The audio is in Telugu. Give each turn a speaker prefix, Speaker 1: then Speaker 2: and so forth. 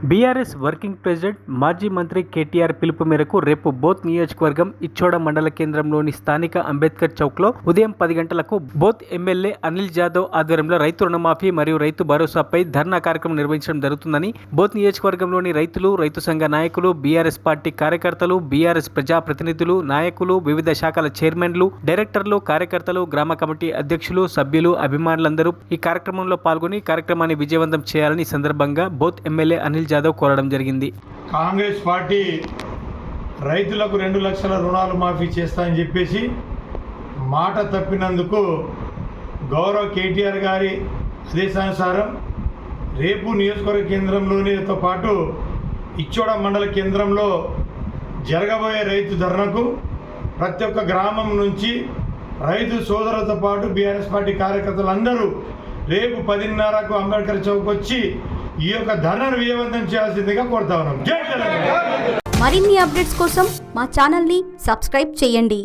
Speaker 1: బీఆర్ఎస్ వర్కింగ్ ప్రెసిడెంట్ మాజీ మంత్రి కేటీఆర్ పిలుపు మేరకు రేపు బోత్ నియోజకవర్గం ఇచ్చోడ మండల కేంద్రంలోని స్థానిక అంబేద్కర్ చౌక్లో ఉదయం 10 గంటలకు బోత్ ఎమ్మెల్యే అనిల్ జాదవ్ ఆధ్వర్యంలో రైతు రుణమాఫీ మరియు రైతు భరోసాపై ధర్నా కార్యక్రమం నిర్వహించడం జరుగుతుందని బోత్ నియోజకవర్గంలోని రైతులు, రైతు సంఘ నాయకులు, బీఆర్ఎస్ పార్టీ కార్యకర్తలు, బీఆర్ఎస్ ప్రజాప్రతినిధులు, నాయకులు, వివిధ శాఖల చైర్మన్లు, డైరెక్టర్లు, కార్యకర్తలు, గ్రామ కమిటీ అధ్యక్షులు, సభ్యులు, అభిమానులందరూ ఈ కార్యక్రమంలో పాల్గొని కార్యక్రమాన్ని విజయవంతం చేయాలని సందర్భంగా బోత్ ఎమ్మెల్యే అనిల్ జాదవ్ కోరడం జరిగింది.
Speaker 2: కాంగ్రెస్ పార్టీ రైతులకు 2 లక్షల రుణాలు మాఫీ చేస్తామని చెప్పేసి మాట తప్పినందుకు గౌరవ కేటీఆర్ గారి ఆదేశానుసారం రేపు నియోజకవర్గ కేంద్రంలోనితో పాటు ఇచ్చోడ మండల కేంద్రంలో జరగబోయే రైతు ధర్నాకు ప్రతి ఒక్క గ్రామం నుంచి రైతు సోదరులతో పాటు బీఆర్ఎస్ పార్టీ కార్యకర్తలందరూ రేపు 10:30కు అంబేద్కర్ చౌక్ వచ్చి ఈ యొక్క ధర్నాను విజయవంతం చేయాల్సిందిగా కోరుతా ఉన్నాం. జై తెలంగాణ.
Speaker 3: మరిన్ని అప్డేట్స్ కోసం మా ఛానల్ని సబ్స్క్రైబ్ చేయండి.